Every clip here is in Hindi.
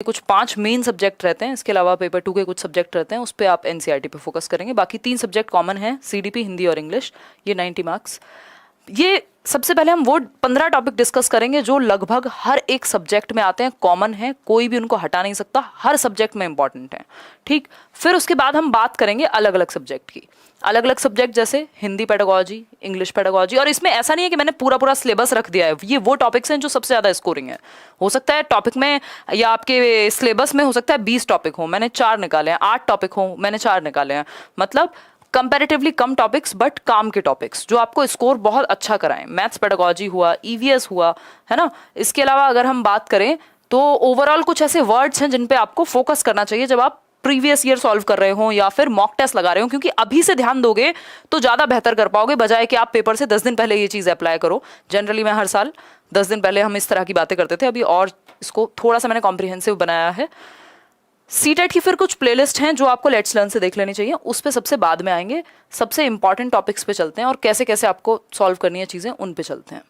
कुछ 5 मेन सब्जेक्ट रहते हैं, इसके अलावा पेपर 2 के कुछ सब्जेक्ट रहते हैं, उस पर आप एनसीईआरटी पे फोकस करेंगे। बाकी 3 सब्जेक्ट कॉमन हैं, सीडीपी, हिंदी और इंग्लिश, ये 90 मार्क्स। ये सबसे पहले हम वो 15 टॉपिक डिस्कस करेंगे जो लगभग हर एक सब्जेक्ट में आते हैं, कॉमन है, कोई भी उनको हटा नहीं सकता, हर सब्जेक्ट में इंपॉर्टेंट है। ठीक, फिर उसके बाद हम बात करेंगे अलग अलग सब्जेक्ट की। अलग अलग सब्जेक्ट जैसे हिंदी पेडागोजी, इंग्लिश पेडागोजी, और इसमें ऐसा नहीं है कि मैंने पूरा पूरा सिलेबस रख दिया है, ये वो टॉपिक्स हैं जो सबसे ज़्यादा स्कोरिंग है। हो सकता है टॉपिक में या आपके सिलेबस में हो सकता है 20 टॉपिक हो, मैंने 4 निकाले हैं, 8 टॉपिक हो, मैंने 4 निकाले हैं। मतलब कंपैरेटिवली कम टॉपिक्स बट काम के टॉपिक्स जो आपको स्कोर बहुत अच्छा कराएं। मैथ्स पेडागोजी हुआ, ईवीएस हुआ, है ना। इसके अलावा अगर हम बात करें तो ओवरऑल कुछ ऐसे वर्ड्स हैं जिन पे आपको फोकस करना चाहिए जब आप प्रीवियस ईयर सॉल्व कर रहे हो या फिर मॉक टेस्ट लगा रहे हो, क्योंकि अभी से ध्यान दोगे तो ज़्यादा बेहतर कर पाओगे, बजाय कि आप पेपर से 10 दिन पहले ये चीज़ अप्लाई करो। जनरली मैं हर साल 10 दिन पहले हम इस तरह की बातें करते थे, अभी और इसको थोड़ा सा मैंने कॉम्प्रिहेंसिव बनाया है। सीटेट की फिर कुछ प्लेलिस्ट हैं जो आपको लेट्स लर्न से देख लेनी चाहिए, उस पर सबसे बाद में आएंगे। सबसे इंपॉर्टेंट टॉपिक्स पे चलते हैं और कैसे कैसे आपको सॉल्व करनी है चीज़ें, उन पे चलते हैं।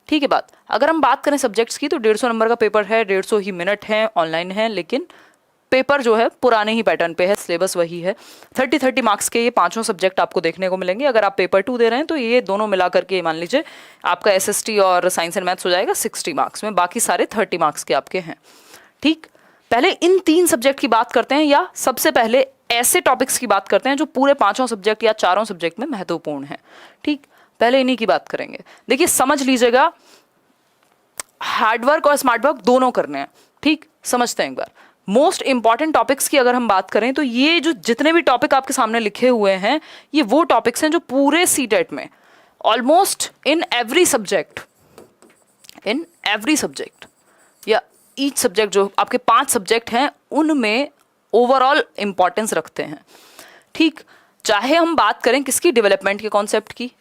ठीक है बात। अगर हम बात करें सब्जेक्ट्स की तो 150 नंबर का पेपर है, 150 ही मिनट है, ऑनलाइन है, लेकिन पेपर जो है पुराने ही पैटर्न पे है, सिलेबस वही है। 30 मार्क्स के ये 5 सब्जेक्ट आपको देखने को मिलेंगे। अगर आप पेपर 2 दे रहे हैं तो ये दोनों मिला करके मान लीजिए आपका एसएसटी और साइंस एंड मैथ्स हो जाएगा 60 मार्क्स में, बाकी सारे 30 मार्क्स के आपके हैं। ठीक, पहले इन 3 सब्जेक्ट की बात करते हैं, या सबसे पहले ऐसे टॉपिक्स की बात करते हैं जो पूरे 5 सब्जेक्ट या 4 सब्जेक्ट में महत्वपूर्ण है। ठीक, पहले इन्हीं की बात करेंगे। देखिए समझ लीजिएगा, हार्डवर्क और स्मार्ट वर्क दोनों करने हैं। ठीक, समझते हैं एक बार। मोस्ट इंपॉर्टेंट टॉपिक्स की अगर हम बात करें तो ये जो जितने भी टॉपिक आपके सामने लिखे हुए हैं, ये वो टॉपिक्स हैं जो पूरे सीटेट में ऑलमोस्ट इन एवरी सब्जेक्ट या ईच सब्जेक्ट, जो आपके 5 सब्जेक्ट हैं उनमें ओवरऑल इंपॉर्टेंस रखते हैं। ठीक, चाहे हम बात करें किसकी, डेवलपमेंट के कॉन्सेप्ट की।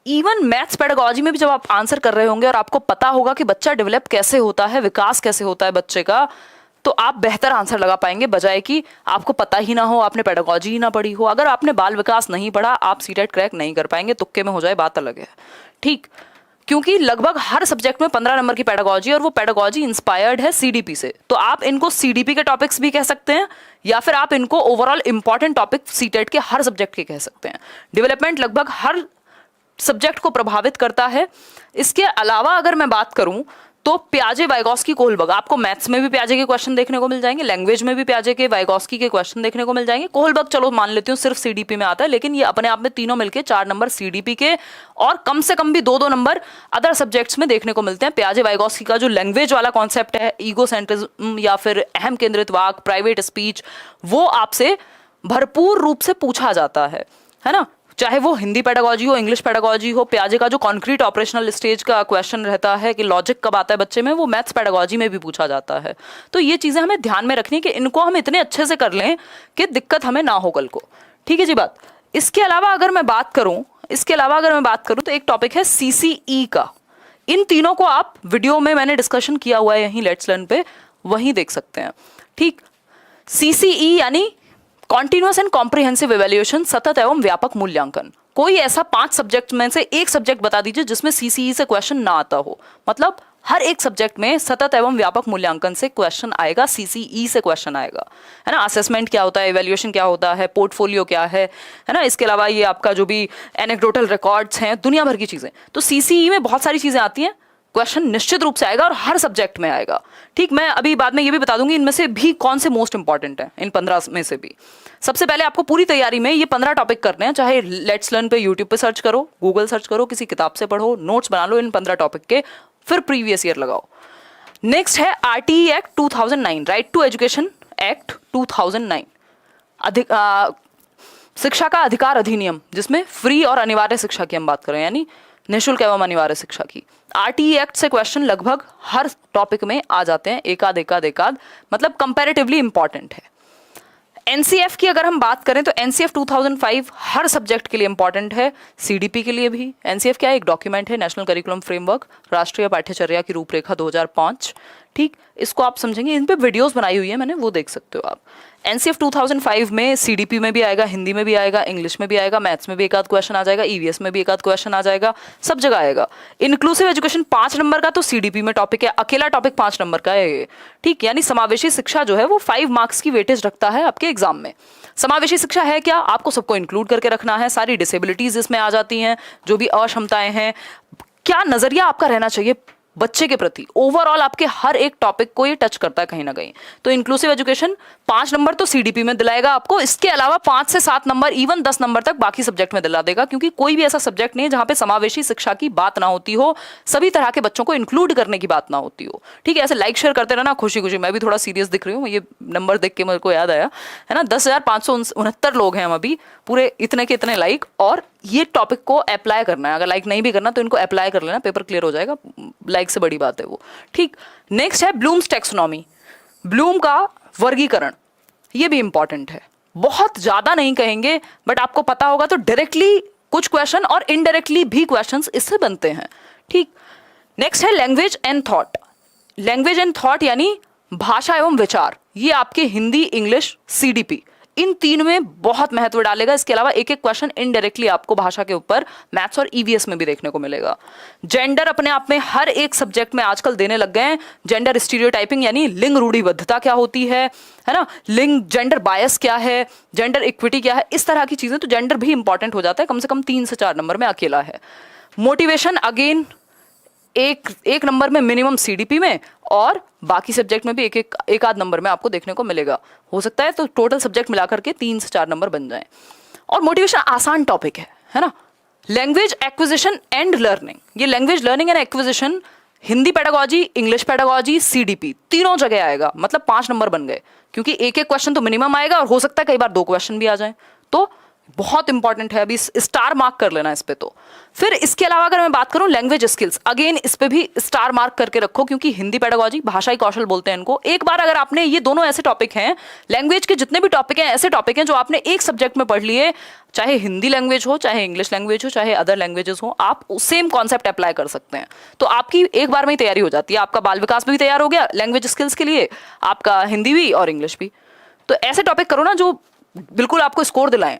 इवन मैथ्स पेडागोजी में भी जब आप आंसर कर रहे होंगे और आपको पता होगा कि बच्चा डेवलप कैसे होता है, विकास कैसे होता है बच्चे का, तो आप बेहतर आंसर लगा पाएंगे, बजाय कि आपको पता ही ना हो, आपने पेडागोजी ही ना पढ़ी हो। अगर आपने बाल विकास नहीं पढ़ा, आप सीटेट क्रैक नहीं कर पाएंगे, तुक्के में हो जाए बात अलग है। ठीक, क्योंकि लगभग हर सब्जेक्ट में 15 नंबर की पेडागोजी, और वो पेडागोजी इंस्पायर्ड है सीडीपी से, तो आप इनको सीडीपी के टॉपिक्स भी कह सकते हैं, या फिर आप इनको ओवरऑल इंपॉर्टेंट टॉपिक सीटेट के हर सब्जेक्ट के कह सकते हैं। डेवलपमेंट लगभग हर सब्जेक्ट को प्रभावित करता है। इसके अलावा अगर मैं बात करूं तो प्याजे, वाइगॉस्की, कोहलबर्ग, आपको मैथ्स में भी प्याजे के क्वेश्चन देखने को मिल जाएंगे, लैंग्वेज में भी प्याजे के, वाइगॉस्की के क्वेश्चन देखने को मिल जाएंगे। कोहलबर्ग चलो मान लेती हूँ सिर्फ सीडीपी में आता है, लेकिन ये अपने आप में तीनों मिलके 4 नंबर सीडीपी के और कम से कम भी 2-2 नंबर अदर सब्जेक्ट्स में देखने को मिलते हैं। प्याजे वाइगॉस्की का जो लैंग्वेज वाला कॉन्सेप्ट है, ईगो सेंट्रिज्म या फिर अहम केंद्रित वाक, प्राइवेट स्पीच, वो आपसे भरपूर रूप से पूछा जाता है ना। चाहे वो हिंदी पेडागोजी हो, इंग्लिश पेडागोजी हो, प्याजे का जो कॉन्क्रीट ऑपरेशनल स्टेज का क्वेश्चन रहता है कि लॉजिक कब आता है बच्चे में, वो मैथ्स पेडागोजी में भी पूछा जाता है। तो ये चीज़ें हमें ध्यान में रखनी है कि इनको हम इतने अच्छे से कर लें कि दिक्कत हमें ना हो कल को। ठीक है जी बात। इसके अलावा अगर मैं बात करूं तो एक टॉपिक है सीसीई का। इन तीनों को आप वीडियो में मैंने डिस्कशन किया हुआ है यहीं लेट्स लर्न पे, वहीं देख सकते हैं। ठीक, सीसीई यानी कॉन्टिन्यूअस एंड कॉम्प्रिहेंसिव इवैल्यूएशन, सतत एवं व्यापक मूल्यांकन। कोई ऐसा 5 सब्जेक्ट में से एक सब्जेक्ट बता दीजिए जिसमें सीसीई से क्वेश्चन ना आता हो। मतलब हर एक सब्जेक्ट में सतत एवं व्यापक मूल्यांकन से क्वेश्चन आएगा, सीसीई से क्वेश्चन आएगा, है ना। असेसमेंट क्या होता है, इवैल्यूएशन क्या होता है, पोर्टफोलियो क्या है ना। इसके अलावा ये आपका जो भी एनेक्डोटल रिकॉर्ड्स हैं, दुनिया भर की चीजें, तो सीसीई में बहुत सारी चीजें आती हैं। क्वेश्चन निश्चित रूप से आएगा और हर सब्जेक्ट में आएगा। ठीक, मैं अभी बाद में ये भी बता दूंगी इनमें से भी कौन से मोस्ट इंपॉर्टेंट है, इन 15 में से भी। सबसे पहले आपको पूरी तैयारी में ये 15 टॉपिक करने हैं, चाहे लेट्स लर्न पे यूट्यूब पे सर्च करो, गूगल सर्च करो, किसी किताब से पढ़ो, नोट्स बना लो इन 15 टॉपिक के, फिर प्रीवियस ईयर लगाओ। नेक्स्ट है RTE act 2009, right to education act 2009, शिक्षा का अधिकार अधिनियम, जिसमें फ्री और अनिवार्य शिक्षा की हम बात करें, यानी निःशुल्क एवं अनिवार्य शिक्षा की। आरटीई एक्ट से क्वेश्चन लगभग हर टॉपिक में आ जाते हैं, एकाध, मतलब कंपैरेटिवली इंपॉर्टेंट है। एनसीएफ की अगर हम बात करें तो एनसीएफ 2005 हर सब्जेक्ट के लिए इंपॉर्टेंट है, सीडीपी के लिए भी। एनसीएफ क्या है, एक डॉक्यूमेंट है, नेशनल करिकुलम फ्रेमवर्क, राष्ट्रीय पाठ्यचर्या की रूपरेखा 2005। ठीक, इसको आप समझेंगे, इन पे वीडियोस बनाई हुई है मैंने, वो देख सकते हो आप। एनसीएफ 2005 में सीडीपी में भी आएगा, हिंदी में भी आएगा, इंग्लिश में भी आएगा, मैथ्स में भी एक आध क्वेश्चन आ जाएगा, ईवीएस में भी एक आध क्वेश्चन आ जाएगा, सब जगह आएगा। इंक्लूसिव एजुकेशन 5 नंबर का तो सीडीपी में टॉपिक है, अकेला टॉपिक 5 नंबर का है ये। ठीक, यानी समावेशी शिक्षा जो है वो 5 मार्क्स की वेटेज रखता है आपके एग्जाम में। समावेशी शिक्षा है क्या, आपको सबको इंक्लूड करके रखना है, सारी डिसेबिलिटीज इसमें आ जाती हैं, जो भी अक्षमताएं हैं, क्या नजरिया आपका रहना चाहिए बच्चे के प्रति, ओवरऑल आपके हर एक टॉपिक को ये टच करता है कहीं ना कहीं। तो इंक्लूसिव एजुकेशन 5 नंबर तो सीडीपी में दिलाएगा आपको, इसके अलावा 5 से 7 नंबर, इवन 10 नंबर तक बाकी सब्जेक्ट में दिला देगा, क्योंकि कोई भी ऐसा सब्जेक्ट नहीं है जहां पे समावेशी शिक्षा की बात ना होती हो, सभी तरह के बच्चों को इंक्लूड करने की बात ना होती हो। ठीक है, ऐसे लाइक शेयर करते रहना खुशी खुशी। मैं भी थोड़ा सीरियस दिख रही हूँ, ये नंबर देख के मेरे को याद आया है ना, 10,569 लोग हैं हम अभी, पूरे इतने के इतने लाइक, और ये टॉपिक को अप्लाई करना है। अगर लाइक नहीं भी करना तो इनको अप्लाई कर लेना, पेपर क्लियर हो जाएगा, लाइक से बड़ी बात है वो। ठीक, नेक्स्ट है ब्लूम्स टैक्सोनॉमी, ब्लूम का वर्गीकरण, ये भी इंपॉर्टेंट है, बहुत ज्यादा नहीं कहेंगे बट आपको पता होगा तो डायरेक्टली कुछ क्वेश्चन और इनडायरेक्टली भी क्वेश्चंस इससे बनते हैं। ठीक, नेक्स्ट है language and thought, language and thought यानी भाषा एवं विचार, ये आपके हिंदी, इंग्लिश, सीडीपी, इन 3 में बहुत महत्व डालेगा। इसके अलावा एक एक क्वेश्चन इनडायरेक्टली आपको भाषा के ऊपर मैथ्स और ईवीएस में भी देखने को मिलेगा। जेंडर अपने आप में हर एक सब्जेक्ट में आजकल देने लग गए हैं, जेंडर स्टीरियोटाइपिंग यानी लिंग रूढ़िबद्धता क्या होती है ना, लिंग जेंडर बायस क्या है, जेंडर इक्विटी क्या है, इस तरह की चीजें, तो जेंडर भी इंपॉर्टेंट हो जाता है, कम से कम 3 से 4 नंबर में अकेला है। मोटिवेशन अगेन एक नंबर में मिनिमम सीडीपी में, और बाकी सब्जेक्ट में भी एक आध नंबर में आपको देखने को मिलेगा, हो सकता है तो टोटल सब्जेक्ट मिलाकर के 3 से 4 नंबर बन जाएं। और मोटिवेशन आसान टॉपिक है ना। लैंग्वेज एक्विजिशन एंड लर्निंग, ये language learning and acquisition Hindi pedagogy, English pedagogy, CDP तीनों जगह आएगा, मतलब 5 नंबर बन गए, क्योंकि एक एक क्वेश्चन तो मिनिमम आएगा, और हो सकता है कई बार 2 क्वेश्चन भी आ जाए, तो बहुत इंपॉर्टेंट है, अभी स्टार मार्क कर लेना इस पे। तो फिर इसके अलावा अगर मैं बात करूं लैंग्वेज स्किल्स, अगेन इस पे भी स्टार मार्क करके रखो, क्योंकि हिंदी पेडागोजी, भाषाई कौशल बोलते हैं इनको। एक बार अगर आपने, ये दोनों ऐसे टॉपिक हैं, लैंग्वेज के जितने भी टॉपिक हैं ऐसे टॉपिक हैं जो आपने एक सब्जेक्ट में पढ़ लिए, चाहे हिंदी लैंग्वेज हो, चाहे इंग्लिश लैंग्वेज हो, चाहे अदर लैंग्वेजेस हो, आप सेम कॉन्सेप्ट अप्लाई कर सकते हैं, तो आपकी एक बार में ही तैयारी हो जाती है। आपका बाल विकास भी तैयार हो गया लैंग्वेज स्किल्स के लिए, आपका हिंदी भी और इंग्लिश भी। तो ऐसे टॉपिक करो ना जो बिल्कुल आपको स्कोर दिलाएं।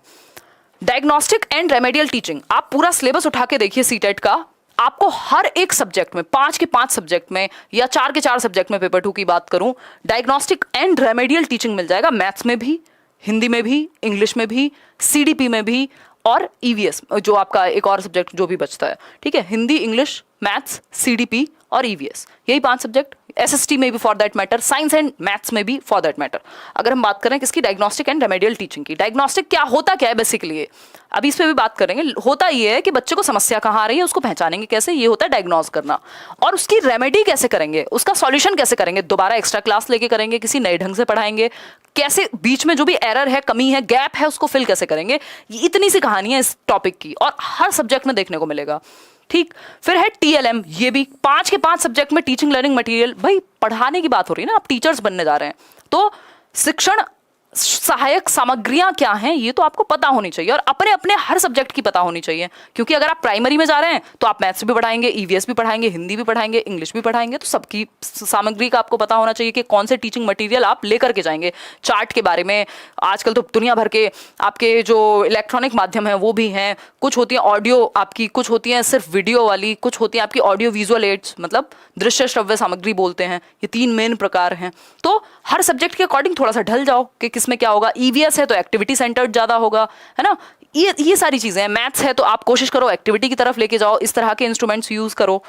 डायग्नोस्टिक एंड रेमेडियल टीचिंग, आप पूरा सिलेबस उठा के देखिए सीटेट का, आपको हर एक सब्जेक्ट में 5 के 5 सब्जेक्ट में या 4 के 4 सब्जेक्ट में, पेपर 2 की बात करूं, डायग्नोस्टिक एंड रेमेडियल टीचिंग मिल जाएगा, मैथ्स में भी, हिंदी में भी, इंग्लिश में भी, सीडीपी में भी, और ईवीएस जो आपका एक और सब्जेक्ट जो भी बचता है। ठीक है, हिंदी, इंग्लिश, मैथ्स, सीडीपी और ईवीएस, यही 5 सब्जेक्ट, एसएसटी में भी for that matter, science and maths में भी फॉर दैट मैटर। अगर हम बात करें किसकी, डायग्नोस्टिक एंड रेमेडियल टीचिंग की, डायग्नोस्टिक क्या होता क्या है बेसिकली, अभी इस पे भी बात करेंगे। होता ये है कि बच्चे को समस्या कहाँ आ रही है, उसको पहचानेंगे कैसे, ये होता है डायग्नोज करना, और उसकी रेमेडी कैसे करेंगे, उसका सॉल्यूशन कैसे करेंगे, दोबारा एक्स्ट्रा क्लास लेके करेंगे, किसी नए ढंग से पढ़ाएंगे, कैसे बीच में जो भी एरर है, कमी है, गैप है, उसको फिल कैसे करेंगे, इतनी सी कहानी है इस टॉपिक की, और हर सब्जेक्ट में देखने को मिलेगा। ठीक, फिर है टीएलएम, ये भी 5 के 5 सब्जेक्ट में, टीचिंग लर्निंग मटेरियल, भाई पढ़ाने की बात हो रही है ना, आप टीचर्स बनने जा रहे हैं, तो शिक्षण सहायक सामग्रियां क्या हैं ये तो आपको पता होनी चाहिए, और अपने अपने हर सब्जेक्ट की पता होनी चाहिए, क्योंकि अगर आप प्राइमरी में जा रहे हैं तो आप मैथ्स भी पढ़ाएंगे, ईवीएस भी पढ़ाएंगे, हिंदी भी पढ़ाएंगे, इंग्लिश भी पढ़ाएंगे, तो सबकी सामग्री का आपको पता होना चाहिए कि कौन से टीचिंग मटेरियल आप लेकर के जाएंगे। चार्ट के बारे में आजकल तो दुनिया भर के आपके जो इलेक्ट्रॉनिक माध्यम है वो भी हैं, कुछ होती है ऑडियो आपकी, कुछ होती है सिर्फ वीडियो वाली, कुछ होती है आपकी ऑडियो विजुअल एड्स, मतलब दृश्य श्रव्य सामग्री बोलते हैं, ये 3 मेन प्रकार हैं। तो हर सब्जेक्ट के अकॉर्डिंग थोड़ा सा ढल जाओ कि किसमें क्या होगा। ईवीएस है तो एक्टिविटी सेंटर्ड ज्यादा होगा, है ना, ये सारी चीजें हैं। मैथ्स है तो आप कोशिश करो एक्टिविटी की तरफ लेके जाओ, इस तरह के इंस्ट्रूमेंट्स यूज करो।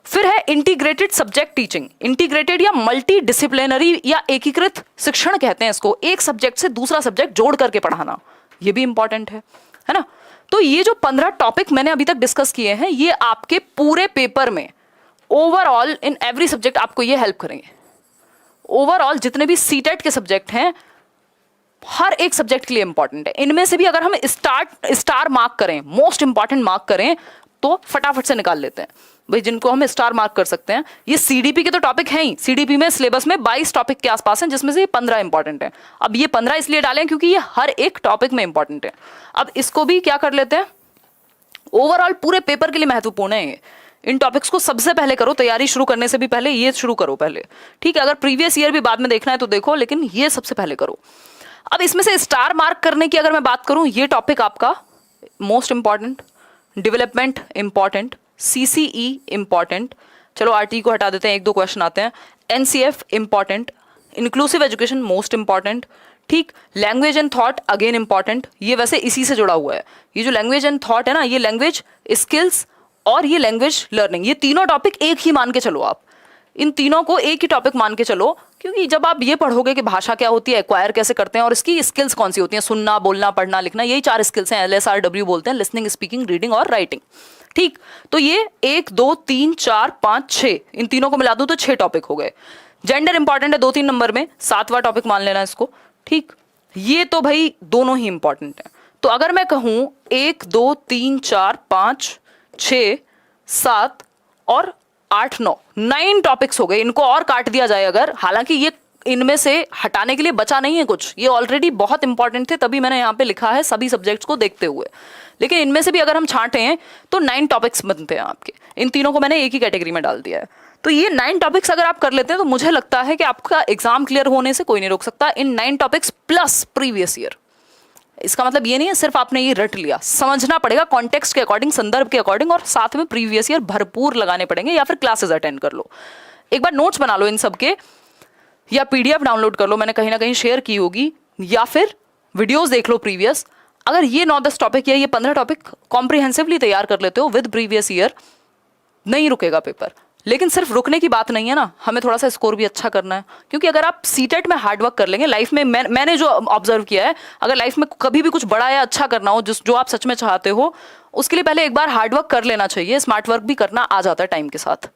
फिर है इंटीग्रेटेड सब्जेक्ट टीचिंग, इंटीग्रेटेड या मल्टी डिसिप्लिनरी या एकीकृत शिक्षण कहते हैं इसको, एक सब्जेक्ट से दूसरा सब्जेक्ट जोड़ करके पढ़ाना, ये भी इंपॉर्टेंट है ना। तो ये जो 15 टॉपिक मैंने अभी तक डिस्कस किए हैं, ये आपके पूरे पेपर में ओवरऑल इन एवरी सब्जेक्ट आपको ये हेल्प करेंगे। ओवरऑल जितने भी सीटेट के सब्जेक्ट हैं हर एक सब्जेक्ट के लिए इंपॉर्टेंट है। इनमें से भी अगर हम स्टार मार्क करें, मोस्ट इंपॉर्टेंट मार्क करें, तो फटाफट से निकाल लेते हैं भाई, जिनको हम स्टार मार्क कर सकते हैं। ये सीडीपी के तो टॉपिक हैं ही, सीडीपी में सिलेबस में 22 टॉपिक के आसपास हैं, जिसमें से ये 15 इंपॉर्टेंट है। अब ये 15 इसलिए डालें क्योंकि ये हर एक टॉपिक में इंपॉर्टेंट है। अब इसको भी क्या कर लेते हैं, ओवरऑल पूरे पेपर के लिए महत्वपूर्ण है इन टॉपिक्स को सबसे पहले करो, तैयारी शुरू करने से भी पहले ये शुरू करो पहले, ठीक है। अगर प्रीवियस ईयर भी बाद में देखना है तो देखो, लेकिन ये सबसे पहले करो। अब इसमें से स्टार मार्क करने की अगर मैं बात करूं, ये टॉपिक आपका most important, development important, CCE important, चलो आरटी को हटा देते हैं, एक दो क्वेश्चन आते हैं, NCF important, inclusive education most important, ठीक, language and thought again important, ये वैसे इसी से जुड़ा हुआ है। ये जो लैंग्वेज एंड थॉट है ना, ये लैंग्वेज स्किल्स और ये लैंग्वेज लर्निंग, ये तीनों टॉपिक एक ही मान के चलो आप, इन तीनों को एक ही टॉपिक मान के चलो, क्योंकि जब आप ये पढ़ोगे कि भाषा क्या होती है, एक्वायर कैसे करते हैं और इसकी स्किल्स कौन सी होती हैं, सुनना, बोलना, पढ़ना, लिखना, यही 4 स्किल्स हैं, LSRW बोलते हैं, लिसनिंग, स्पीकिंग, रीडिंग और राइटिंग, ठीक। तो ये 1 2 3 4 5 6, इन तीनों को मिला दूं तो 6 टॉपिक हो गए। जेंडर इंपॉर्टेंट है 2-3 नंबर में, 7वां टॉपिक मान लेना इसको, ठीक। ये तो भाई दोनों ही इंपॉर्टेंट है। तो अगर मैं कहूं 1 2 3 4 5 6 7 और 8 9 टॉपिक्स हो गए, इनको और काट दिया जाए अगर, हालांकि ये इनमें से हटाने के लिए बचा नहीं है कुछ, ये ऑलरेडी बहुत इंपॉर्टेंट थे, तभी मैंने यहाँ पे लिखा है सभी सब्जेक्ट्स को देखते हुए, लेकिन इनमें से भी अगर हम छांटे हैं तो 9 टॉपिक्स बनते हैं आपके, इन तीनों को मैंने एक ही कैटेगरी में डाल दिया है। तो ये 9 टॉपिक्स अगर आप कर लेते हैं तो मुझे लगता है कि आपका एग्जाम क्लियर होने से कोई नहीं रोक सकता, इन 9 टॉपिक्स प्लस प्रीवियस ईयर। इसका मतलब ये नहीं है सिर्फ आपने ये रट लिया, समझना पड़ेगा कॉन्टेक्स्ट के अकॉर्डिंग, संदर्भ के अकॉर्डिंग, और साथ में प्रीवियस ईयर भरपूर लगाने पड़ेंगे, या फिर क्लासेस अटेंड कर लो, एक बार नोट्स बना लो इन सब के, या PDF डाउनलोड कर लो, मैंने कहीं ना कहीं शेयर की होगी, या फिर वीडियोस देख लो प्रीवियस। अगर ये 9-10 टॉपिक या ये 15 टॉपिक कॉम्प्रिहेंसिवली तैयार कर लेते हो विद प्रीवियस ईयर, नहीं रुकेगा पेपर। लेकिन सिर्फ रुकने की बात नहीं है ना, हमें थोड़ा सा स्कोर भी अच्छा करना है, क्योंकि अगर आप सीटेट में हार्डवर्क कर लेंगे लाइफ में, मैंने जो ऑब्जर्व किया है, अगर लाइफ में कभी भी कुछ बड़ा या अच्छा करना हो, जो आप सच में चाहते हो, उसके लिए पहले एक बार हार्डवर्क कर लेना चाहिए। स्मार्ट वर्क भी करना आ जाता है टाइम के साथ।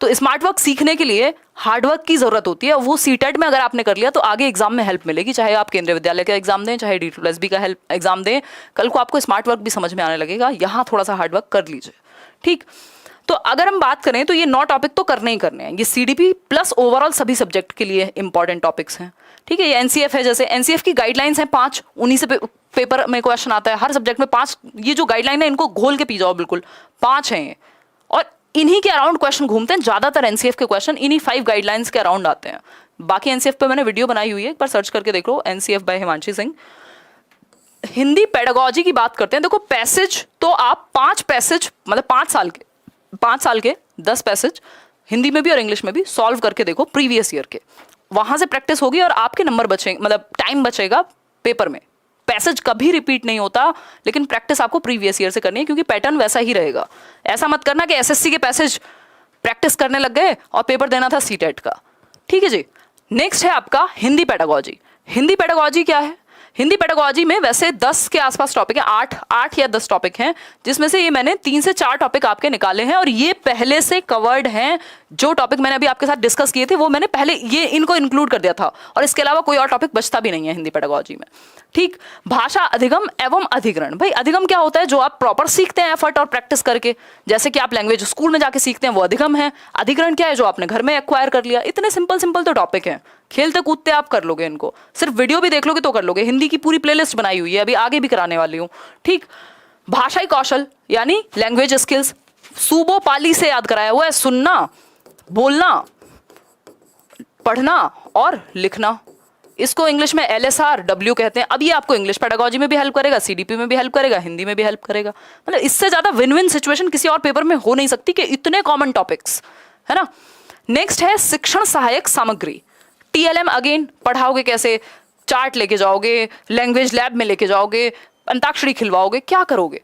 तो स्मार्ट वर्क सीखने के लिए हार्डवर्क की जरूरत होती है, वो सीटेट में अगर आपने कर लिया तो आगे एग्जाम में हेल्प मिलेगी, चाहे आप केंद्रीय विद्यालय का एग्जाम दें, चाहे D2SB का एग्जाम दें, कल को आपको स्मार्ट वर्क भी समझ में आने लगेगा। यहाँ थोड़ा सा हार्डवर्क कर लीजिए, ठीक। तो अगर हम बात करें तो ये 9 टॉपिक तो करने ही करने हैं, ये CDP प्लस ओवरऑल सभी सब्जेक्ट के लिए इंपॉर्टेंट टॉपिक्स हैं, ठीक है। ये NCF है, जैसे NCF की गाइडलाइंस हैं 5, उन्हीं से पेपर में क्वेश्चन आता है हर सब्जेक्ट में 5, ये जो गाइडलाइन है इनको घोल के पी जाओ, बिल्कुल 5 हैं ये, और इन्हीं के अराउंड क्वेश्चन घूमते हैं ज्यादातर। NCF के क्वेश्चन इन्हीं 5 गाइडलाइंस के अराउंड आते हैं। बाकी NCF पे मैंने वीडियो बनाई हुई है, एक बार सर्च करके देख लो, NCF by Himanshi Singh. Hindi pedagogy की बात करते हैं, देखो पैसेज तो आप 5 पैसेज, मतलब 5 साल के 10 पैसेज हिंदी में भी और इंग्लिश में भी सॉल्व करके देखो प्रीवियस ईयर के, वहां से प्रैक्टिस होगी और आपके नंबर बचेंगे, मतलब टाइम बचेगा पेपर में। पैसेज कभी रिपीट नहीं होता, लेकिन प्रैक्टिस आपको प्रीवियस ईयर से करनी है, क्योंकि पैटर्न वैसा ही रहेगा। ऐसा मत करना कि SSC के पैसेज प्रैक्टिस करने लग गए और पेपर देना था सीटेट का, ठीक है जी। नेक्स्ट है आपका हिंदी पेडागोजी। हिंदी पेडागोजी क्या है? हिंदी पेडागोजी में वैसे 10 के आसपास टॉपिक हैं, 8 या 10 टॉपिक हैं, जिसमें से ये मैंने 3 से 4 टॉपिक आपके निकाले हैं, और ये पहले से कवर्ड हैं। जो टॉपिक मैंने अभी आपके साथ डिस्कस किए थे वो मैंने पहले ये इनको इंक्लूड कर दिया था, और इसके अलावा कोई और टॉपिक बचता भी नहीं है हिंदी पेडागोजी में, ठीक। भाषा अधिगम एवं अधिग्रहण। भाई अधिगम क्या होता है? जो आप प्रॉपर सीखते हैं एफर्ट और प्रैक्टिस करके, जैसे कि आप लैंग्वेज स्कूल में जाके सीखते हैं, वो अधिगम है। अधिग्रहण क्या है? जो आपने घर में एक्वायर कर लिया। इतने सिंपल तो टॉपिक हैं, खेलते कूदते आप कर लोगे इनको, सिर्फ वीडियो भी देख लोगे तो कर लोगे। हिंदी की पूरी प्लेलिस्ट बनाई हुई है, अभी आगे भी कराने वाली हूँ, ठीक। भाषाई कौशल यानी लैंग्वेज स्किल्स, सूबो पाली से याद कराया हुआ है, सुनना, बोलना, पढ़ना और लिखना। इसको इंग्लिश में LSRW कहते हैं। अब ये आपको इंग्लिश पेडागोजी में भी हेल्प करेगा, CDP में भी हेल्प करेगा, हिंदी में भी हेल्प करेगा। मतलब इससे ज्यादा विन विन सिचुएशन किसी और पेपर में हो नहीं सकती कि इतने कॉमन टॉपिक्स, है ना। नेक्स्ट है शिक्षण सहायक सामग्री। TLM अगेन पढ़ाओगे कैसे? चार्ट लेके जाओगे, लैंग्वेज लैब में लेके जाओगे, अंताक्षरी खिलवाओगे, क्या करोगे?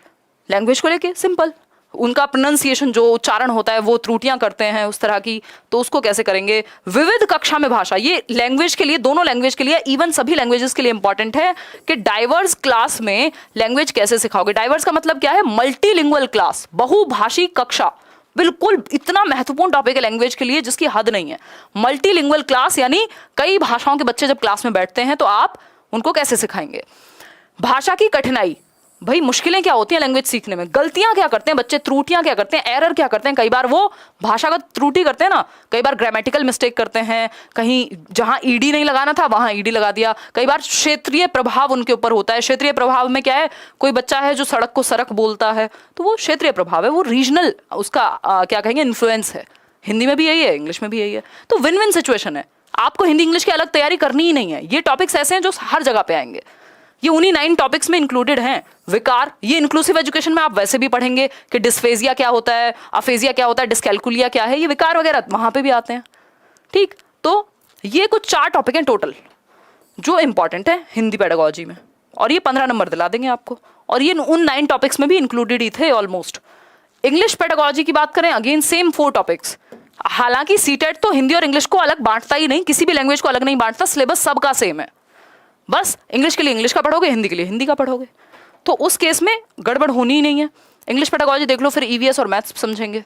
लैंग्वेज को लेके सिंपल, उनका प्रोनाउंसिएशन जो उच्चारण होता है वो त्रुटियां करते हैं उस तरह की, तो उसको कैसे करेंगे? विविध कक्षा में भाषा, ये लैंग्वेज के लिए, दोनों लैंग्वेज के लिए, इवन सभी लैंग्वेजेस के लिए इंपॉर्टेंट है कि डाइवर्स क्लास में लैंग्वेज कैसे सिखाओगे। डाइवर्स का मतलब क्या है? मल्टीलिंगुअल क्लास, बहुभाषी कक्षा। बिल्कुल इतना महत्वपूर्ण टॉपिक है लैंग्वेज के लिए जिसकी हद नहीं है। मल्टीलिंगुअल क्लास यानी कई भाषाओं के बच्चे जब क्लास में बैठते हैं तो आप उनको कैसे सिखाएंगे। भाषा की कठिनाई, भाई मुश्किलें क्या होती हैं लैंग्वेज सीखने में, गलतियां क्या करते हैं बच्चे, त्रुटियां क्या करते हैं, एरर क्या करते हैं, कई बार वो भाषागत त्रुटि करते हैं ना, कई बार ग्रामेटिकल मिस्टेक करते हैं, कहीं जहां ईडी नहीं लगाना था वहां ईडी लगा दिया, कई बार क्षेत्रीय प्रभाव उनके ऊपर होता है। क्षेत्रीय प्रभाव में क्या है, कोई बच्चा है जो सड़क को सरक बोलता है तो वो क्षेत्रीय प्रभाव है, वो रीजनल उसका क्या कहेंगे इन्फ्लुएंस है। हिंदी में भी यही है, इंग्लिश में भी यही है, तो विन विन सिचुएशन है। आपको हिंदी इंग्लिश की अलग तैयारी करनी ही नहीं है, ये टॉपिक्स ऐसे हैं जो हर जगह पे आएंगे, ये उन्हीं 9 टॉपिक्स में इंक्लूडेड हैं। विकार, ये इंक्लूसिव एजुकेशन में आप वैसे भी पढ़ेंगे कि डिस्फेजिया क्या होता है, अफेजिया क्या होता है, डिस्कैल्कुलिया क्या है, ये विकार वगैरह वहां पे भी आते हैं। ठीक, तो ये कुछ 4 टॉपिक हैं टोटल जो इंपॉर्टेंट है हिंदी पेडागोजी में, और ये 15 नंबर दिला देंगे आपको, और ये उन 9 टॉपिक्स में भी इंक्लूडेड ही थे ऑलमोस्ट। इंग्लिश पेडागोजी की बात करें, अगेन सेम 4 टॉपिक्स। हालांकि सीटेट तो हिंदी और इंग्लिश को अलग बांटता ही नहीं, किसी भी लैंग्वेज को अलग नहीं बांटता, सिलेबस सबका सेम है, बस इंग्लिश के लिए इंग्लिश का पढ़ोगे, हिंदी के लिए हिंदी का पढ़ोगे, तो उस केस में गड़बड़ होनी ही नहीं है। इंग्लिश पेडागोजी देख लो, फिर ईवीएस और मैथ्स समझेंगे।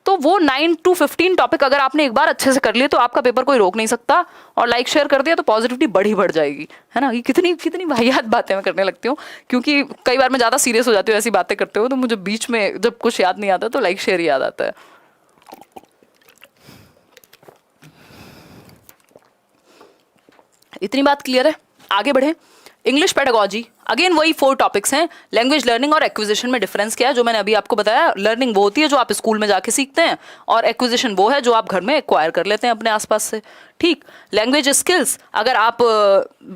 तो वो 9 to 15 टॉपिक अगर आपने एक बार अच्छे से कर लिए तो आपका पेपर कोई रोक नहीं सकता, और लाइक शेयर कर दिया तो पॉजिटिविटी बढ़ जाएगी, है ना। ये कितनी कितनी वाहियात बातें मैं करने लगती हूँ, क्योंकि कई बार मैं ज़्यादा सीरियस हो जाती हूँ ऐसी बातें करते हो, तो मुझे बीच में जब कुछ याद नहीं आता तो लाइक शेयर याद आता है। इतनी बात क्लियर है, आगे बढ़े। इंग्लिश पेडागोजी अगेन वही 4 टॉपिक्स हैं। लैंग्वेज लर्निंग और एक्विजिशन में डिफरेंस क्या है, जो मैंने अभी आपको बताया। लर्निंग वो होती है जो आप स्कूल में जाके सीखते हैं, और एक्विजिशन वो है जो आप घर में एक्वायर कर लेते हैं अपने आसपास से। ठीक, लैंग्वेज स्किल्स, अगर आप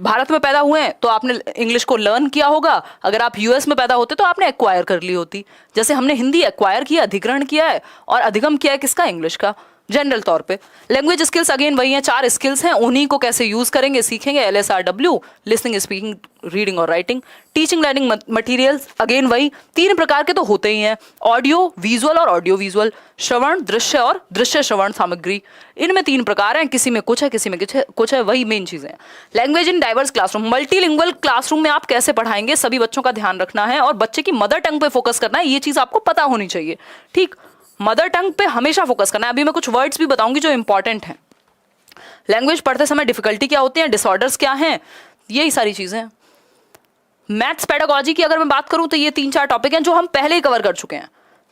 भारत में पैदा हुए हैं तो आपने इंग्लिश को लर्न किया होगा, अगर आप यूएस में पैदा होते तो आपने एक्वायर कर ली होती। जैसे हमने हिंदी एक्वायर किया, अधिग्रहण किया है, और अधिगम किया है किसका, इंग्लिश का, जनरल तौर पे। लैंग्वेज स्किल्स अगेन वही हैं, 4 स्किल्स हैं, उन्हीं को कैसे यूज करेंगे सीखेंगे। LSRW, लिसनिंग, स्पीकिंग, रीडिंग और writing. Teaching learning materials again वही 3 प्रकार के तो होते ही हैं, ऑडियो विजुअल और ऑडियो विजुअल, श्रवण दृश्य और दृश्य श्रवण सामग्री। इनमें 3 प्रकार हैं, किसी में कुछ है, किसी में कुछ है, वही मेन चीजें। Language in diverse classroom, multilingual classroom में आप कैसे पढ़ाएंगे, सभी बच्चों का ध्यान रखना है, और बच्चे की मदर टंग पे फोकस करना है, ये चीज आपको पता होनी चाहिए। ठीक, मदर टंग पे हमेशा फोकस करना है। अभी मैं कुछ वर्ड्स भी बताऊंगी जो इंपॉर्टेंट हैं। लैंग्वेज पढ़ते समय डिफिकल्टी क्या होती है, डिसऑर्डर्स क्या हैं, यही सारी चीजें। मैथ्स पेडागोजी की अगर मैं बात करूं तो ये 3-4 टॉपिक हैं जो हम पहले ही कवर कर चुके हैं।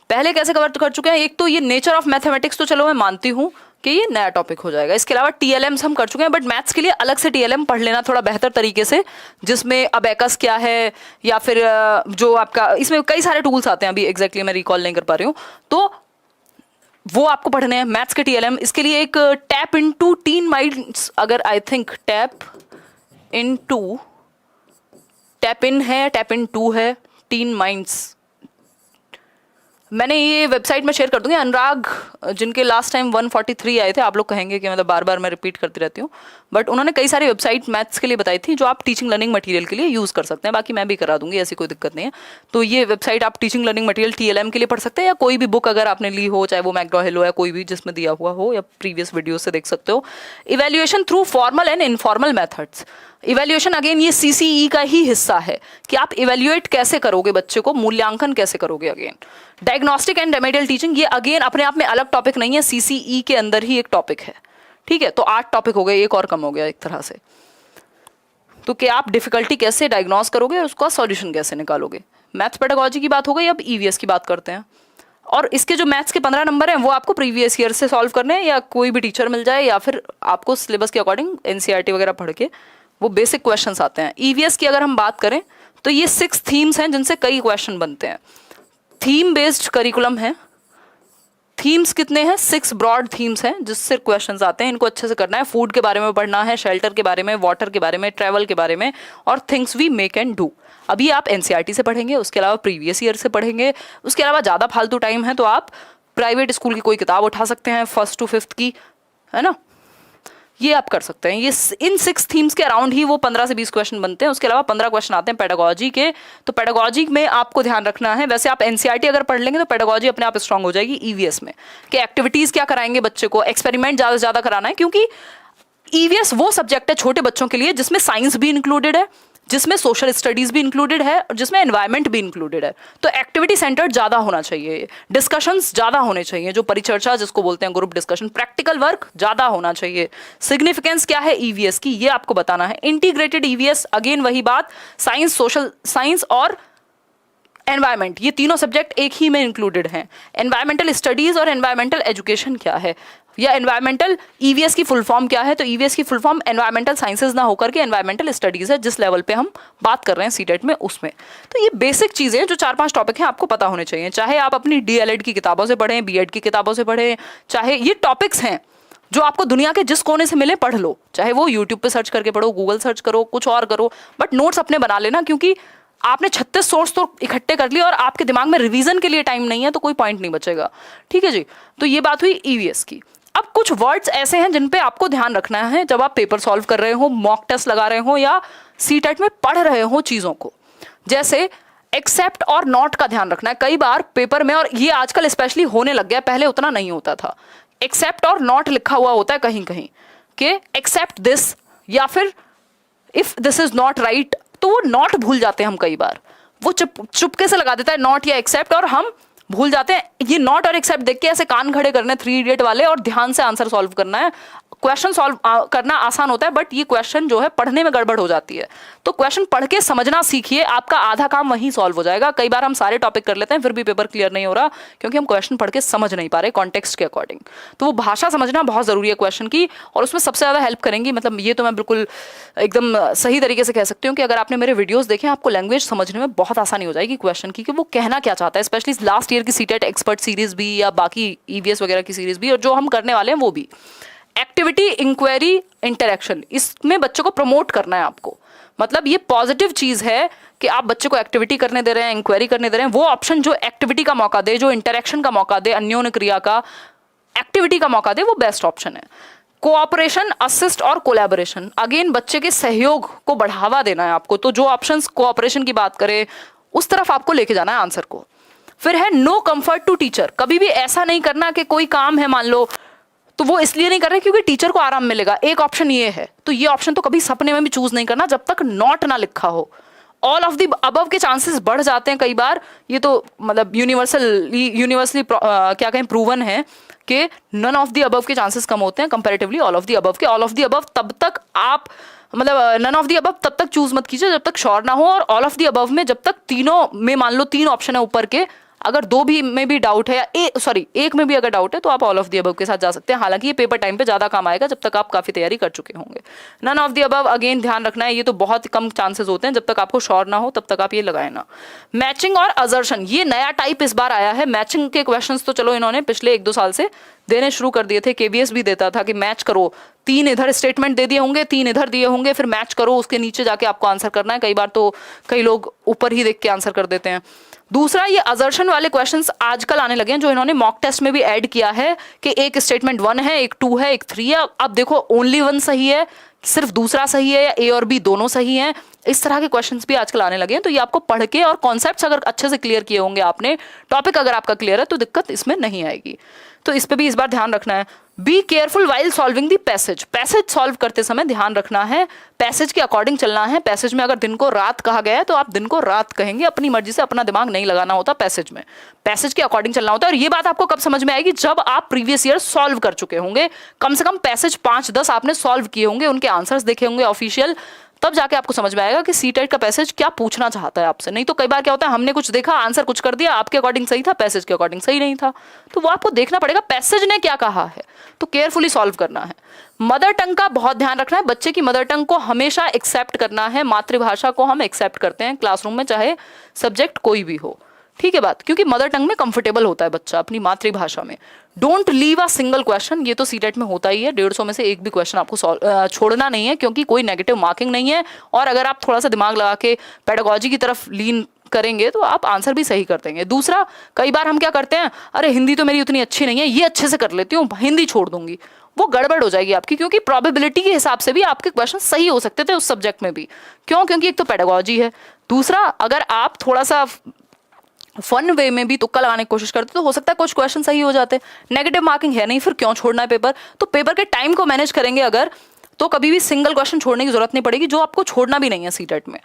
पहले कैसे कवर कर चुके हैं, एक तो ये नेचर ऑफ मैथमेटिक्स, तो चलो मैं मानती हूं कि ये नया टॉपिक हो जाएगा। इसके अलावा TLMs हम कर चुके हैं, बट मैथ्स के लिए अलग से TLM पढ़ लेना थोड़ा बेहतर तरीके से, जिसमें अबेकस क्या है, या फिर जो आपका इसमें कई सारे टूल्स आते हैं, अभी एग्जैक्टली मैं रिकॉल नहीं कर पा रही हूँ, तो वो आपको पढ़ने हैं मैथ्स के TLM। इसके लिए एक टैप इनटू टीन माइंड्स, अगर आई थिंक टैप इन है, टैप इन टू है, टीन माइंड्स, मैंने ये वेबसाइट में शेयर कर दूंगी। अनुराग, जिनके लास्ट टाइम 143 आए थे, आप लोग कहेंगे कि मतलब बार बार मैं रिपीट करती रहती हूँ, बट उन्होंने कई सारी वेबसाइट मैथ्स के लिए बताई थी जो आप टीचिंग लर्निंग मटेरियल के लिए यूज़ कर सकते हैं। बाकी मैं भी करा दूंगी, ऐसी कोई दिक्कत नहीं है। तो ये वेबसाइट आप टीचिंग लर्निंग मटेरियल TLM के लिए पढ़ सकते हैं, या कोई भी बुक अगर आपने ली हो, चाहे वो मैकडॉ-हिल हो या कोई भी जिसमें दिया हुआ हो, या प्रीवियस वीडियो से देख सकते हो। Evaluation through formal and informal methods, evaluation again ये CCE का ही हिस्सा है कि आप इवेल्युएट कैसे करोगे बच्चे को, मूल्यांकन कैसे करोगे। Again diagnostic and remedial teaching, ये अगेन अपने आप में अलग टॉपिक नहीं है, CCE के अंदर ही एक टॉपिक है। ठीक है, तो 8 टॉपिक हो गए, एक और कम हो गया एक तरह से। तो क्या आप डिफिकल्टी कैसे डायग्नोस करोगे और उसका सॉल्यूशन कैसे निकालोगे। मैथ्स पेडागोजी की बात हो गई, अब EVS की बात करते हैं। और इसके जो मैथ्स के 15 नंबर हैं वो आपको प्रीवियस ईयर से सॉल्व करने हैं, या कोई भी टीचर मिल जाए, या फिर आपको सिलेबस के अकॉर्डिंग NCERT वगैरह पढ़ के वो बेसिक क्वेश्चंस आते हैं। EVS की अगर हम बात करें तो ये 6 थीम्स हैं जिनसे कई क्वेश्चन बनते हैं। थीम बेस्ड करिकुलम है। थीम्स कितने हैं, 6 ब्रॉड थीम्स हैं जिससे क्वेश्चंस आते हैं। इनको अच्छे से करना है। फूड के बारे में पढ़ना है, शेल्टर के बारे में, वाटर के बारे में, ट्रैवल के बारे में, और things we make and do. अभी आप NCERT से पढ़ेंगे, उसके अलावा प्रीवियस ईयर से पढ़ेंगे, उसके अलावा ज़्यादा फालतू टाइम है तो आप प्राइवेट स्कूल की कोई किताब उठा सकते हैं 1st to 5th की, है ना, ये आप कर सकते हैं। ये इन 6 थीम्स के अराउंड ही वो 15 से 20 क्वेश्चन बनते हैं। उसके अलावा 15 क्वेश्चन आते हैं पेडागोजी के। तो पेडागोजी में आपको ध्यान रखना है, वैसे आप NCERT अगर पढ़ लेंगे तो पेडागोजी अपने आप स्ट्रांग हो जाएगी EVS में, कि एक्टिविटीज़ क्या कराएंगे बच्चे को, एक्सपेरिमेंट ज़्यादा से ज़्यादा कराना है, क्योंकि EVS वो सब्जेक्ट है छोटे बच्चों के लिए जिसमें साइंस भी इंक्लूडेड है, जिसमें सोशल स्टडीज भी इंक्लूडेड है और जिसमें एनवायरनमेंट भी इंक्लूडेड है। तो एक्टिविटी सेंटर्ड ज़्यादा होना चाहिए, डिस्कशंस ज़्यादा होने चाहिए, जो परिचर्चा जिसको बोलते हैं, ग्रुप डिस्कशन, प्रैक्टिकल वर्क ज़्यादा होना चाहिए। सिग्निफिकेंस क्या है ईवीएस की, ये आपको बताना है। इंटीग्रेटेड ईवीएस, अगेन वही बात, साइंस, सोशल साइंस और एनवायरनमेंट, ये तीनों सब्जेक्ट एक ही में इंक्लूडेड हैं। एनवायरमेंटल स्टडीज और एनवायरमेंटल एजुकेशन क्या है, या एनवायरमेंटल ईवीएस की फुल फॉर्म क्या है, तो ईवीएस की फुल फॉर्म एनवायरमेंटल साइंसेज ना होकर के एनवायरमेंटल स्टडीज है, जिस लेवल पे हम बात कर रहे हैं सीटेट में उसमें। तो ये बेसिक चीज़ें जो 4-5 टॉपिक हैं आपको पता होने चाहिए, चाहे आप अपनी डीएलएड की किताबों से पढ़ें, बीएड की किताबों से पढ़ें, चाहे ये टॉपिक्स हैं जो आपको दुनिया के जिस कोने से मिले पढ़ लो, चाहे वो यूट्यूब पे सर्च करके पढ़ो, गूगल सर्च करो, कुछ और करो, बट नोट्स अपने बना लेना, क्योंकि आपने 36 सोर्स तो इकट्ठे कर लिए और आपके दिमाग में रिवीजन के लिए टाइम नहीं है, तो कोई पॉइंट नहीं बचेगा। ठीक है जी, तो ये बात हुई ईवीएस की। अब कुछ वर्ड्स ऐसे हैं जिन पे आपको ध्यान रखना है जब आप पेपर सॉल्व कर रहे हो, मॉक टेस्ट लगा रहे हो, या सीटेट में पढ़ रहे हो चीज़ों को। जैसे एक्सेप्ट और नॉट का ध्यान रखना है। कई बार पेपर में, और ये आजकल स्पेशली होने लग गया, पहले उतना नहीं होता था, एक्सेप्ट और नॉट लिखा हुआ होता है कहीं कहीं कि एक्सेप्ट दिस, या फिर if this is not right, तो वो नॉट भूल जाते हैं हम कई बार, वो चुपके से लगा देता है नॉट या एक्सेप्ट, और हम भूल जाते हैं। ये नॉट और एक्सेप्ट देख के ऐसे कान खड़े करने 3 इडियट वाले, और ध्यान से आंसर सॉल्व करना है। क्वेश्चन सॉल्व करना आसान होता है, बट ये क्वेश्चन जो है पढ़ने में गड़बड़ हो जाती है। तो क्वेश्चन पढ़ के समझना सीखिए, आपका आधा काम वहीं सॉल्व हो जाएगा। कई बार हम सारे टॉपिक कर लेते हैं फिर भी पेपर क्लियर नहीं हो रहा, क्योंकि हम क्वेश्चन पढ़ के समझ नहीं पा रहे कॉन्टेक्स्ट के अकॉर्डिंग। तो वो भाषा समझना बहुत ज़रूरी है क्वेश्चन की, और उसमें सबसे ज़्यादा हेल्प करेंगी, मतलब ये तो मैं बिल्कुल एकदम सही तरीके से कह सकती हूँ कि अगर आपने मेरे वीडियोज़ देखे, आपको लैंग्वेज समझने में बहुत आसानी हो जाएगी क्वेश्चन की, कि वो कहना क्या चाहता है। स्पेशली लास्ट ईयर की सीटेट एक्सपर्ट सीरीज़ भी, या बाकी ईवीएस वगैरह की सीरीज़ भी, और जो हम करने वाले हैं वो भी। एक्टिविटी, इंक्वायरी, इंटरेक्शन, इसमें बच्चों को प्रमोट करना है आपको। मतलब ये पॉजिटिव चीज़ है कि आप बच्चे को एक्टिविटी करने दे रहे हैं, इंक्वायरी करने दे रहे हैं। वो ऑप्शन जो एक्टिविटी का मौका दे, जो इंटरेक्शन का मौका दे, अन्योन्य क्रिया का, एक्टिविटी का मौका दे, वो बेस्ट ऑप्शन है। कोऑपरेशन, असिस्ट और कोलैबोरेशन, अगेन बच्चे के सहयोग को बढ़ावा देना है आपको। तो जो ऑप्शंस कोऑपरेशन की बात करें, उस तरफ आपको लेके जाना है आंसर को। फिर है नो कंफर्ट टू टीचर, कभी भी ऐसा नहीं करना कि कोई काम है मान लो, तो वो इसलिए नहीं कर रहे क्योंकि टीचर को आराम मिलेगा, एक ऑप्शन ये है, तो ये ऑप्शन तो कभी सपने में भी चूज नहीं करना जब तक नॉट ना लिखा हो। ऑल ऑफ द अबव के चांसेस बढ़ जाते हैं कई बार, ये तो मतलब यूनिवर्सली क्या कहें, प्रूवन है कि नन ऑफ द अबव के चांसेस कम होते हैं comparatively all of the above के। ऑल ऑफ द अबव तब तक आप, मतलब नन ऑफ द अबव तब तक चूज मत कीजिए जब तक श्योर ना हो, और ऑल ऑफ द अबव में जब तक तीनों में मान लो 3 ऑप्शन है ऊपर के, अगर 2 भी में भी डाउट है, या एक में भी अगर डाउट है, तो आप ऑल ऑफ द अबव के साथ जा सकते हैं। हालांकि ये पेपर टाइम पे ज़्यादा काम आएगा जब तक आप काफ़ी तैयारी कर चुके होंगे। None of the above again ध्यान रखना है, ये तो बहुत कम चांसेस होते हैं, जब तक आपको श्योर ना हो तब तक आप ये लगाए ना। मैचिंग और अजर्शन, ये नया टाइप इस बार आया है। मैचिंग के क्वेश्चंस तो चलो इन्होंने पिछले 1-2 साल से देने शुरू कर दिए थे, केवीएस भी देता था कि मैच करो, 3 इधर स्टेटमेंट दे दिए होंगे, 3 इधर दिए होंगे, फिर मैच करो, उसके नीचे जाके आपको आंसर करना है। कई बार तो कई लोग ऊपर ही देख के आंसर कर देते हैं। दूसरा, ये अजर्शन वाले क्वेश्चंस आजकल आने लगे हैं, जो इन्होंने मॉक टेस्ट में भी ऐड किया है कि एक स्टेटमेंट 1 है, एक 2 है, एक 3 है। अब देखो ओनली 1 सही है, सिर्फ दूसरा सही है, या ए और बी दोनों सही हैं, इस तरह के क्वेश्चंस भी आजकल आने लगे हैं। तो ये आपको पढ़ के, और कॉन्सेप्ट्स अगर अच्छे से क्लियर किए होंगे आपने, टॉपिक अगर आपका क्लियर है, तो दिक्कत इसमें नहीं आएगी। तो इस पे भी इस बार ध्यान रखना है। Be careful while solving the passage, passage solve करते समय ध्यान रखना है, पैसेज के अकॉर्डिंग चलना है। पैसेज में अगर दिन को रात कहा गया है तो आप दिन को रात कहेंगे, अपनी मर्जी से अपना दिमाग नहीं लगाना होता पैसेज में, पैसेज के अकॉर्डिंग चलना होता है। और ये बात आपको कब समझ में आएगी, जब आप प्रीवियस ईयर सॉल्व कर चुके होंगे, कम से कम पैसेज 5-10 आपने सॉल्व किए होंगे, उनके आंसर्स देखे होंगे ऑफिशियल, तब जाके आपको समझ में आएगा कि सीटेट का पैसेज क्या पूछना चाहता है आपसे। नहीं तो कई बार क्या होता है, हमने कुछ देखा, आंसर कुछ कर दिया, आपके अकॉर्डिंग सही था, पैसेज के अकॉर्डिंग सही नहीं था। तो वो आपको देखना पड़ेगा पैसेज ने क्या कहा है, तो केयरफुली सॉल्व करना है। मदर टंग का बहुत ध्यान रखना है, बच्चे की मदर टंग को हमेशा एक्सेप्ट करना है। मातृभाषा को हम एक्सेप्ट करते हैं क्लासरूम में, चाहे सब्जेक्ट कोई भी हो, ठीक है बात, क्योंकि मदर टंग में कंफर्टेबल होता है बच्चा अपनी मातृभाषा में। Don't leave a single question, ये तो सीटेट में होता ही है, 150 में से एक भी क्वेश्चन आपको छोड़ना नहीं है, क्योंकि कोई नेगेटिव मार्किंग नहीं है। और अगर आप थोड़ा सा दिमाग लगा के पेडागोजी की तरफ लीन करेंगे तो आप आंसर भी सही कर देंगे। दूसरा, कई बार हम क्या करते हैं, अरे हिंदी तो मेरी उतनी अच्छी नहीं है, ये अच्छे से कर लेती हूँ, हिंदी छोड़ दूंगी, वो गड़बड़ हो जाएगी आपकी, क्योंकि प्रोबेबिलिटी के हिसाब से भी आपके क्वेश्चन सही हो सकते थे उस सब्जेक्ट में भी। क्यों? क्योंकि एक तो पेडागोजी है, दूसरा अगर आप थोड़ा सा फन वे में भी तुक्का लगाने की कोशिश करते तो हो सकता है कुछ क्वेश्चन सही हो जाते। नेगेटिव मार्किंग है नहीं, फिर क्यों छोड़ना है पेपर। तो पेपर के टाइम को मैनेज करेंगे अगर, तो कभी भी सिंगल क्वेश्चन छोड़ने की जरूरत नहीं पड़ेगी, जो आपको छोड़ना भी नहीं है सीटेट में।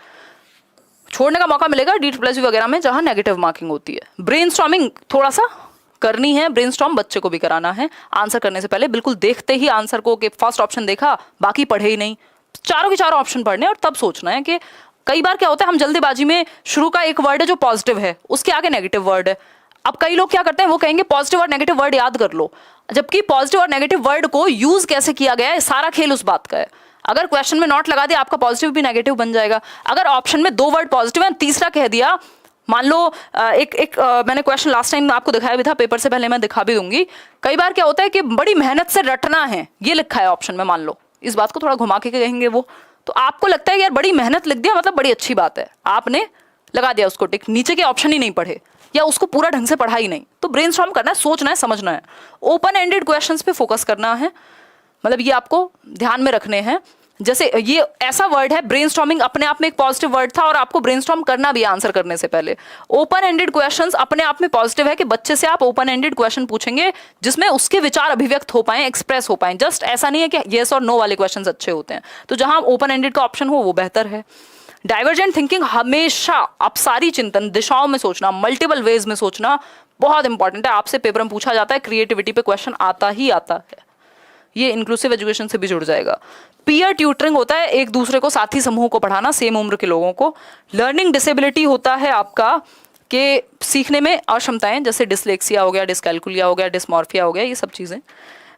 छोड़ने का मौका मिलेगा DSSB वगैरह में जहां नेगेटिव मार्किंग होती है। ब्रेनस्टॉर्मिंग थोड़ा सा करनी है, ब्रेनस्टॉर्म बच्चे को भी कराना है आंसर करने से पहले। बिल्कुल देखते ही आंसर को कि फर्स्ट ऑप्शन देखा बाकी पढ़े ही नहीं, चारों के चारों ऑप्शन पढ़ने और तब सोचना है कि कई बार क्या होता है हम जल्दीबाजी में शुरू का एक वर्ड है जो पॉजिटिव है उसके आगे नेगेटिव वर्ड है। अब कई लोग क्या करते हैं वो कहेंगे पॉजिटिव और नेगेटिव वर्ड याद कर लो, जबकि पॉजिटिव और नेगेटिव वर्ड को यूज कैसे किया गया है सारा खेल उस बात का है। अगर क्वेश्चन में नॉट लगा दिया आपका पॉजिटिव भी नेगेटिव बन जाएगा। अगर ऑप्शन में 2 वर्ड पॉजिटिव है तीसरा कह दिया, मान लो मैंने क्वेश्चन लास्ट टाइम आपको दिखाया भी था, पेपर से पहले मैं दिखा भी दूंगी। कई बार क्या होता है कि बड़ी मेहनत से रटना है ये लिखा है ऑप्शन में, मान लो इस बात को थोड़ा घुमा के कहेंगे वो, तो आपको लगता है कि यार बड़ी मेहनत लिख दिया मतलब बड़ी अच्छी बात है, आपने लगा दिया उसको टिक, नीचे के ऑप्शन ही नहीं पढ़े या उसको पूरा ढंग से पढ़ा ही नहीं। तो ब्रेनस्टॉर्म करना है, सोचना है, समझना है, ओपन एंडेड क्वेश्चंस पे फोकस करना है, मतलब ये आपको ध्यान में रखने हैं। जैसे ये ऐसा वर्ड है ब्रेनस्टॉर्मिंग अपने आप में एक पॉजिटिव वर्ड था और आपको ब्रेनस्टॉर्म करना भी आंसर करने से पहले। ओपन एंडेड क्वेश्चंस अपने आप में पॉजिटिव है कि बच्चे से आप ओपन एंडेड क्वेश्चन पूछेंगे जिसमें उसके विचार अभिव्यक्त हो पाए, एक्सप्रेस हो पाए। जस्ट ऐसा नहीं है कि येस और नो वाले क्वेश्चंस अच्छे होते हैं, तो जहां ओपन एंडेड का ऑप्शन हो वो बेहतर है। डाइवर्जेंट थिंकिंग हमेशा आप सारी चिंतन दिशाओं में सोचना, मल्टीपल वेज में सोचना बहुत इंपॉर्टेंट है। आपसे पेपर में पूछा जाता है, क्रिएटिविटी पे क्वेश्चन आता ही आता है, ये इंक्लूसिव एजुकेशन से भी जुड़ जाएगा। पीयर ट्यूटरिंग होता है एक दूसरे को, साथी समूह को पढ़ाना, सेम उम्र के लोगों को। लर्निंग डिसेबिलिटी होता है आपका कि सीखने में अक्षमताएं, जैसे डिसलेक्सिया हो गया, डिसकैलकुलिया हो गया, डिसमॉर्फिया हो गया, ये सब चीजें।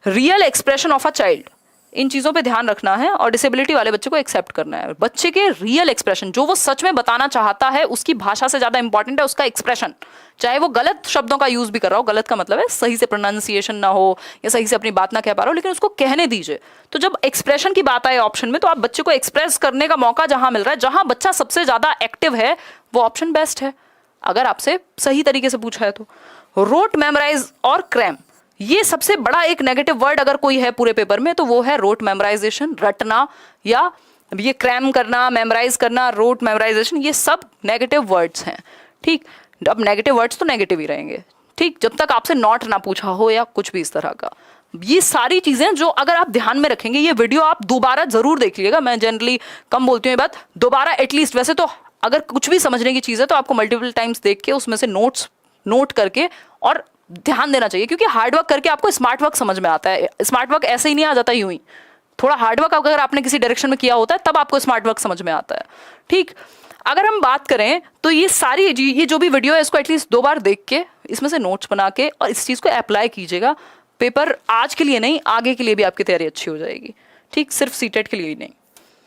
Real expression of a child, इन चीज़ों पे ध्यान रखना है और डिसेबिलिटी वाले बच्चे को एक्सेप्ट करना है। बच्चे के रियल एक्सप्रेशन, जो वो सच में बताना चाहता है, उसकी भाषा से ज़्यादा इंपॉर्टेंट है उसका एक्सप्रेशन। चाहे वो गलत शब्दों का यूज़ भी कर रहा हो, गलत का मतलब है सही से प्रोनाउंसिएशन ना हो या सही से अपनी बात ना कह पा रहा हो, लेकिन उसको कहने दीजिए। तो जब एक्सप्रेशन की बात आए ऑप्शन में, तो आप बच्चे को एक्सप्रेस करने का मौका जहाँ मिल रहा है, जहाँ बच्चा सबसे ज़्यादा एक्टिव है, वो ऑप्शन बेस्ट है अगर आपसे सही तरीके से पूछा है तो। रोट, मेमोराइज और क्रैम, ये सबसे बड़ा एक नेगेटिव वर्ड अगर कोई है पूरे पेपर में तो वो है रोट मेमोराइजेशन, रटना, या ये क्रैम करना, मेमोराइज करना, रोट मेमोराइजेशन, ये सब नेगेटिव वर्ड्स हैं। ठीक, अब नेगेटिव वर्ड्स तो नेगेटिव ही रहेंगे, ठीक, जब तक आपसे नॉट ना पूछा हो या कुछ भी इस तरह का। ये सारी चीजें जो अगर आप ध्यान में रखेंगे, ये वीडियो आप दोबारा जरूर देख लीजिएगा। मैं जनरली कम बोलती हूँ ये बात, दोबारा एटलीस्ट, वैसे तो अगर कुछ भी समझने की चीज़ है तो आपको मल्टीपल टाइम्स देख के उसमें से नोट करके और ध्यान देना चाहिए, क्योंकि हार्ड वर्क करके आपको स्मार्ट वर्क समझ में आता है। स्मार्ट वर्क ऐसे ही नहीं आ जाता यूं ही, थोड़ा हार्ड वर्क अगर आपने किसी डायरेक्शन में किया होता है तब आपको स्मार्ट वर्क समझ में आता है। ठीक, अगर हम बात करें तो ये सारी ये जो भी वीडियो है इसको एटलीस्ट 2 बार देख के इसमें से नोट्स बना के और इस चीज़ को अप्लाई कीजिएगा। पेपर आज के लिए नहीं, आगे के लिए भी आपकी तैयारी अच्छी हो जाएगी। ठीक, सिर्फ सीटेट के लिए ही नहीं।